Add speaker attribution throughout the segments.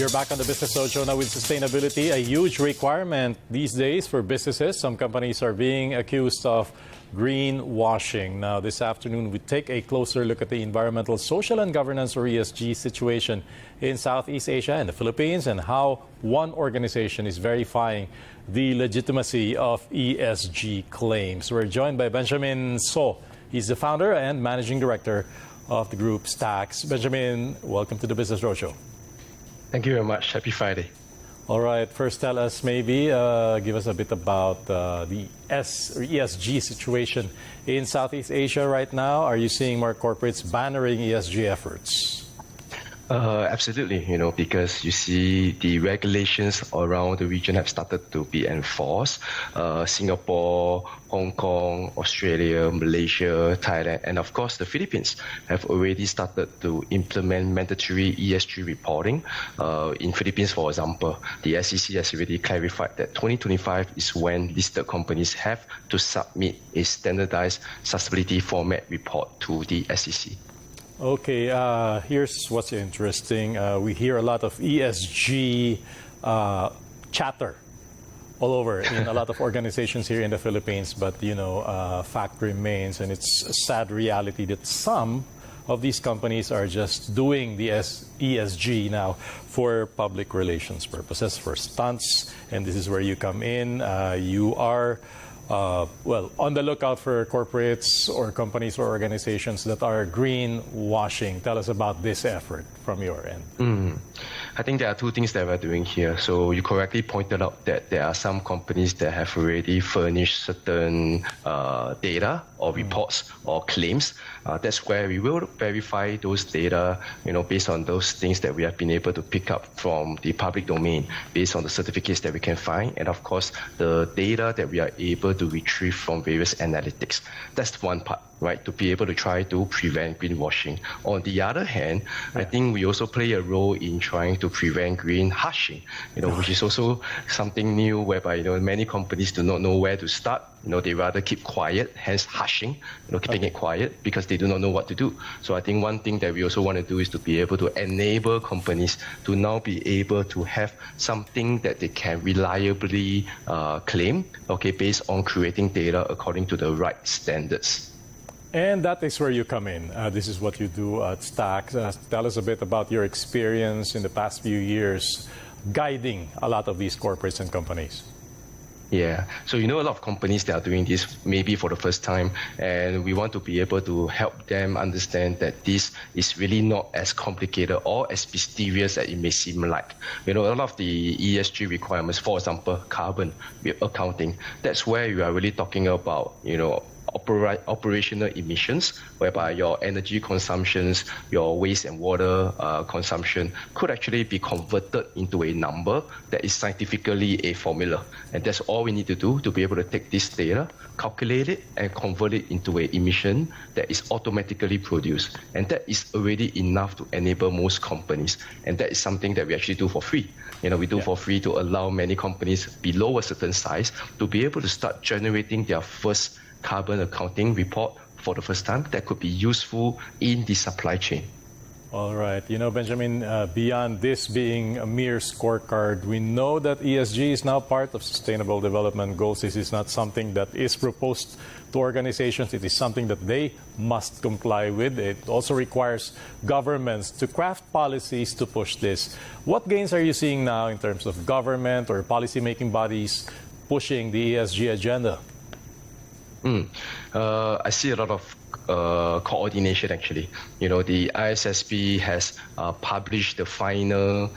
Speaker 1: You're back on the Business Roadshow now with sustainability, a huge requirement these days for businesses. Some companies are being accused of greenwashing. Now, this afternoon, we take a closer look at the environmental, social, and governance, or ESG, situation in Southeast Asia and the Philippines, and how one organization is verifying the legitimacy of ESG claims. We're joined by Benjamin So. He's the founder and managing director of the group Stax. Benjamin, welcome to the Business Roadshow.
Speaker 2: Thank you very much. Happy Friday.
Speaker 1: All right. First, tell us maybe, give us a bit about the ESG situation in Southeast Asia right now. Are you seeing more corporates bannering ESG efforts?
Speaker 2: Absolutely, because you see the regulations around the region have started to be enforced. Singapore, Hong Kong, Australia, Malaysia, Thailand, and of course the Philippines have already started to implement mandatory ESG reporting. In Philippines, for example, the SEC has already clarified that 2025 is when listed companies have to submit a standardized sustainability format report to the SEC.
Speaker 1: Okay, here's what's interesting. We hear a lot of ESG chatter all over in a lot of organizations here in the Philippines, but fact remains, and it's a sad reality that some of these companies are just doing the ESG now for public relations purposes, for stunts, and this is where you come in. You are on the lookout for corporates or companies or organizations that are greenwashing. Tell us about this effort from your end.
Speaker 2: I think there are two things that we're doing here. So you correctly pointed out that there are some companies that have already furnished certain data or reports or claims. That's where we will verify those data, based on those things that we have been able to pick up from the public domain, based on the certificates that we can find, and of course, the data that we are able to retrieve from various analytics. That's one part, right, to be able to try to prevent greenwashing. On the other hand, I think we also play a role in trying to prevent greenwashing, which is also something new whereby, many companies do not know where to start. They rather keep quiet, hence hushing, keeping it quiet because they do not know what to do. So I think one thing that we also want to do is to be able to enable companies to now be able to have something that they can reliably claim, based on creating data according to the right standards.
Speaker 1: And that is where you come in. This is what you do at Stax. Tell us a bit about your experience in the past few years guiding a lot of these corporates and companies.
Speaker 2: Yeah, so a lot of companies that are doing this maybe for the first time, and we want to be able to help them understand that this is really not as complicated or as mysterious as it may seem like. A lot of the ESG requirements, for example, carbon accounting, that's where you are really talking about, operational emissions, whereby your energy consumptions, your waste and water consumption could actually be converted into a number that is scientifically a formula. And that's all we need to do to be able to take this data, calculate it, and convert it into an emission that is automatically produced. And that is already enough to enable most companies. And that is something that we actually do for free. We do for free to allow many companies below a certain size to be able to start generating their first carbon accounting report for the first time that could be useful in the supply chain.
Speaker 1: All right. Benjamin, beyond this being a mere scorecard, we know that ESG is now part of Sustainable Development Goals. This is not something that is proposed to organizations. It is something that they must comply with. It also requires governments to craft policies to push this. What gains are you seeing now in terms of government or policy-making bodies pushing the ESG agenda?
Speaker 2: I see a lot of coordination actually. The ISSB has published the final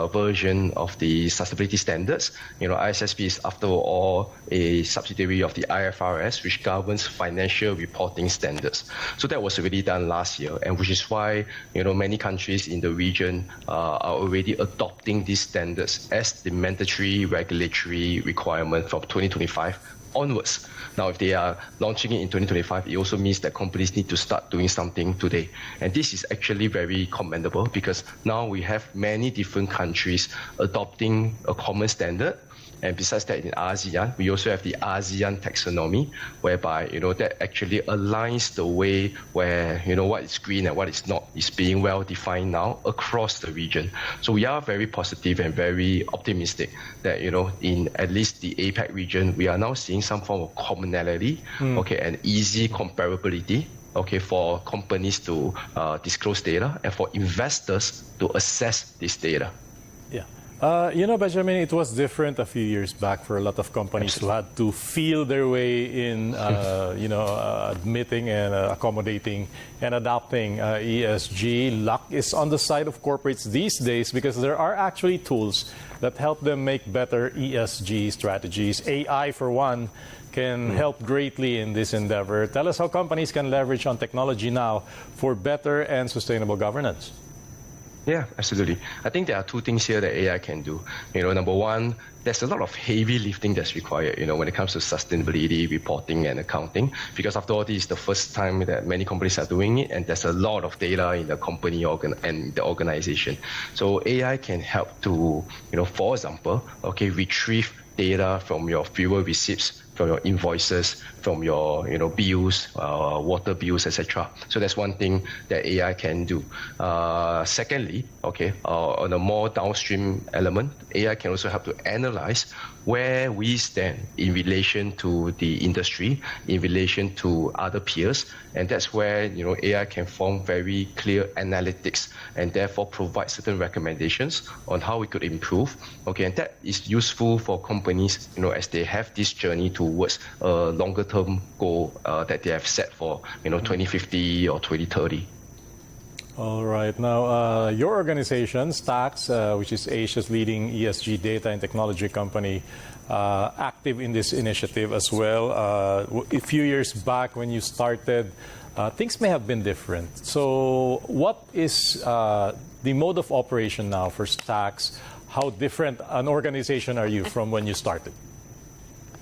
Speaker 2: version of the sustainability standards. ISSB is after all a subsidiary of the IFRS, which governs financial reporting standards. So that was already done last year, and which is why many countries in the region are already adopting these standards as the mandatory regulatory requirement from 2025 onwards. Now, if they are launching it in 2025, it also means that companies need to start doing something today. And this is actually very commendable because now we have many different countries adopting a common standard. And besides that, in ASEAN, we also have the ASEAN taxonomy, whereby, that actually aligns the way where, what is green and what is not is being well defined now across the region. So we are very positive and very optimistic that, in at least the APAC region, we are now seeing some form of commonality, and easy comparability, for companies to disclose data and for investors to assess this data.
Speaker 1: Yeah. Benjamin, it was different a few years back for a lot of companies who had to feel their way in, admitting and accommodating and adopting ESG. Luck is on the side of corporates these days because there are actually tools that help them make better ESG strategies. AI, for one, can help greatly in this endeavor. Tell us how companies can leverage on technology now for better and sustainable governance.
Speaker 2: Yeah, absolutely. I think there are two things here that AI can do. Number one, there's a lot of heavy lifting that's required, when it comes to sustainability, reporting, and accounting, because after all, this is the first time that many companies are doing it, and there's a lot of data in the company and the organization. So AI can help to, for example, retrieve data from your fuel receipts, from your invoices, from your bills, water bills, etc. So that's one thing that AI can do. Secondly, on a more downstream element, AI can also help to analyze where we stand in relation to the industry, in relation to other peers, and that's where AI can form very clear analytics and therefore provide certain recommendations on how we could improve. And that is useful for companies, as they have this journey towards a longer-term goal that they have set for 2050 or 2030.
Speaker 1: All right. Now, your organization, Stax, which is Asia's leading ESG data and technology company, active in this initiative as well. A few years back when you started, things may have been different. So what is the mode of operation now for Stax? How different an organization are you from when you started?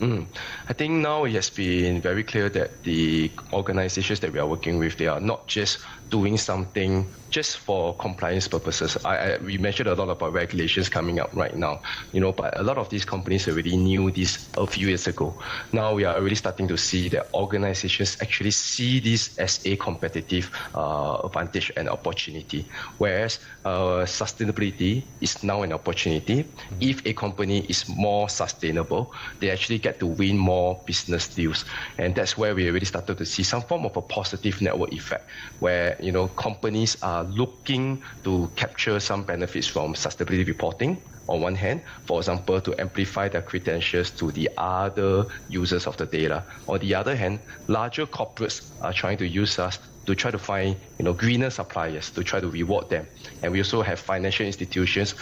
Speaker 2: I think now it has been very clear that the organizations that we are working with, they are not just doing something just for compliance purposes. We mentioned a lot about regulations coming up right now, but a lot of these companies already knew this a few years ago. Now we are already starting to see that organizations actually see this as a competitive advantage and opportunity, whereas sustainability is now an opportunity. If a company is more sustainable, they actually get to win more business deals. And that's where we already started to see some form of a positive network effect, where companies are looking to capture some benefits from sustainability reporting on one hand, for example, to amplify their credentials to the other users of the data. On the other hand, larger corporates are trying to use us to try to find greener suppliers, to try to reward them. And we also have financial institutions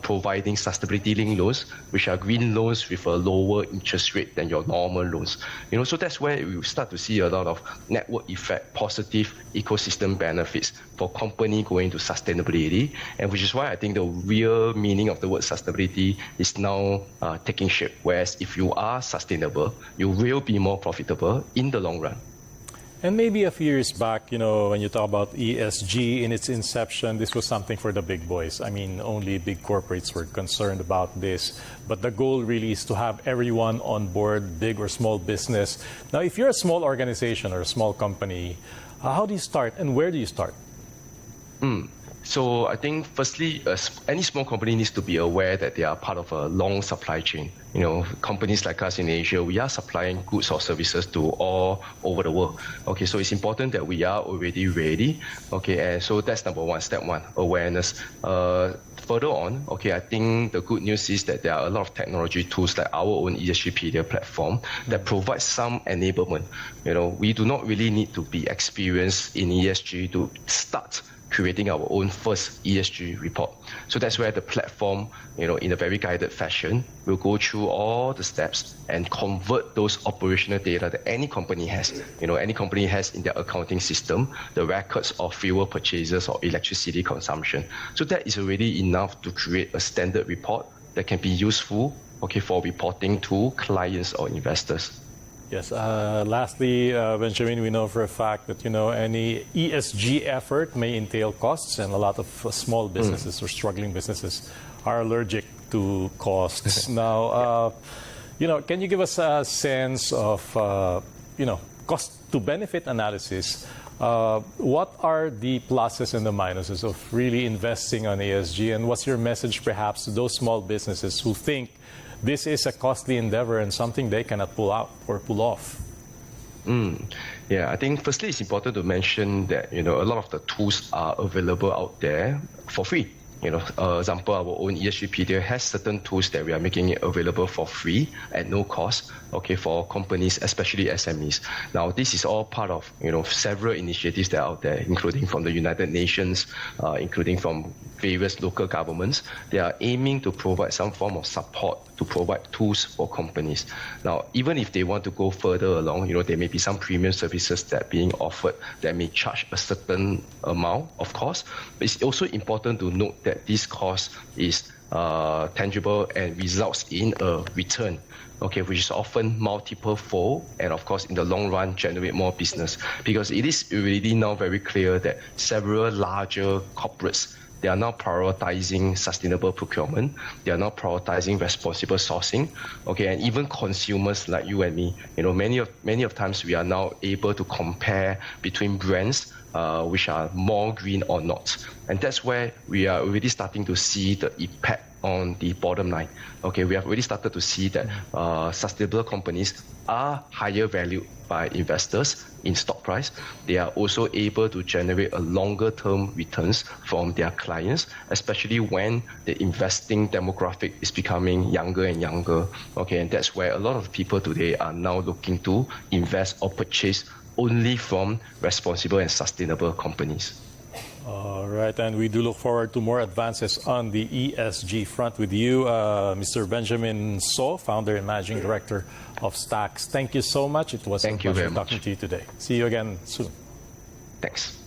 Speaker 2: providing sustainability-linked loans, which are green loans with a lower interest rate than your normal loans. So that's where we start to see a lot of network effect, positive ecosystem benefits for company going to sustainability, and which is why I think the real meaning of the word sustainability is now taking shape. Whereas if you are sustainable, you will be more profitable in the long run.
Speaker 1: And maybe a few years back, when you talk about ESG in its inception, this was something for the big boys. I mean, only big corporates were concerned about this. But the goal really is to have everyone on board, big or small business. Now, if you're a small organization or a small company, how do you start and where do you start?
Speaker 2: So I think firstly, any small company needs to be aware that they are part of a long supply chain. Companies like us in Asia, we are supplying goods or services to all over the world. So it's important that we are already ready. And so that's number one, step one, awareness. Further on, I think the good news is that there are a lot of technology tools like our own ESGpedia platform that provides some enablement. We do not really need to be experienced in ESG to start creating our own first ESG report. So that's where the platform, in a very guided fashion, will go through all the steps and convert those operational data that any company has. Any company has in their accounting system, the records of fuel purchases or electricity consumption. So that is already enough to create a standard report that can be useful, for reporting to clients or investors.
Speaker 1: Yes. Lastly, Benjamin, we know for a fact that any ESG effort may entail costs, and a lot of small businesses or struggling businesses are allergic to costs. Now, can you give us a sense of, cost to benefit analysis? What are the pluses and the minuses of really investing on ESG? And what's your message perhaps to those small businesses who think this is a costly endeavor and something they cannot pull out or pull off?
Speaker 2: Yeah, I think firstly it's important to mention that a lot of the tools are available out there for free. Example, our own ESGpedia has certain tools that we are making it available for free at no cost, for companies, especially SMEs. Now, this is all part of, several initiatives that are out there, including from the United Nations, including from various local governments. They are aiming to provide some form of support to provide tools for companies. Now, even if they want to go further along, there may be some premium services that are being offered that may charge a certain amount of cost. But it's also important to note that this cost is tangible and results in a return, which is often multiple fold, and of course in the long run generate more business, because it is already now very clear that several larger corporates, they are now prioritizing sustainable procurement. They are now prioritizing responsible sourcing. And even consumers like you and me, many of times we are now able to compare between brands which are more green or not. And that's where we are already starting to see the impact on the bottom line. We have already started to see that sustainable companies are higher valued by investors in stock price. They are also able to generate a longer term returns from their clients, especially when the investing demographic is becoming younger and younger. And that's where a lot of people today are now looking to invest or purchase only from responsible and sustainable companies.
Speaker 1: All right, and we do look forward to more advances on the ESG front with you, Mr. Benjamin So, founder and managing director of Stax. Thank you so much. It was a pleasure talking to you today. See you again soon.
Speaker 2: Thanks.